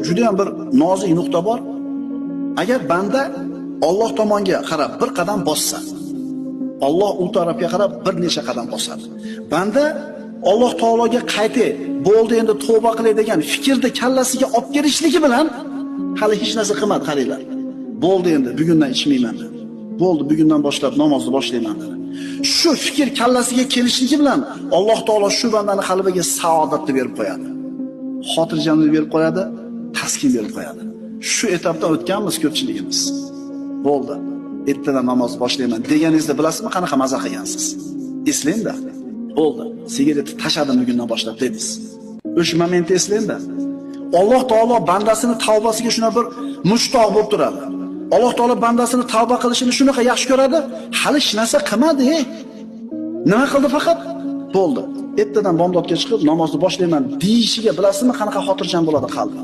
Juda ham bir nozik nuqta bor. Agar banda Alloh tomonga qarab bir qadam bossa, Alloh u tarafga qarab bir necha qadam bosadi. Banda Alloh taologa qaytay, bo'ldi endi tavba qilay degan fikrni kallasiga olib kelishligi bilan hali hech narsa qilmadi, qaranglar. Bo'ldi endi bugundan ichmayman dedi. Bo'ldi bugundan boshlab namozni boshlayman dedi. Shu fikr kallasiga kelishligi bilan Alloh taolo shu bandani qalbiga saodatni berib qo'yadi. Xotirjamlik berib qo'yadi, taskin berib qo'yadi. Shu etapdan o'tganmiz ko'pchiligimiz. Bo'ldi. Ertadan namoz boshlayman deganingizda bilasizmi qanaqa maza qilgansiz? Eslang-da. Bo'ldi. Sigaretni tashladim bugundan boshlab dedingiz. O'sha momentni eslang-da. Alloh taolo bandasini tavbasiga shuna bir mushtoq bo'lib turadi. Alloh taolo bandasini tavba qilishini shunaqa yaxshi ko'radi. Hali hech narsa qilmadi. Nima qildi faqat? Bo'ldi. Ertadan bomdodga chiqib namozni boshlayman deyishiga bilasizmi qanaqa xotirjam bo'ladi qalbi?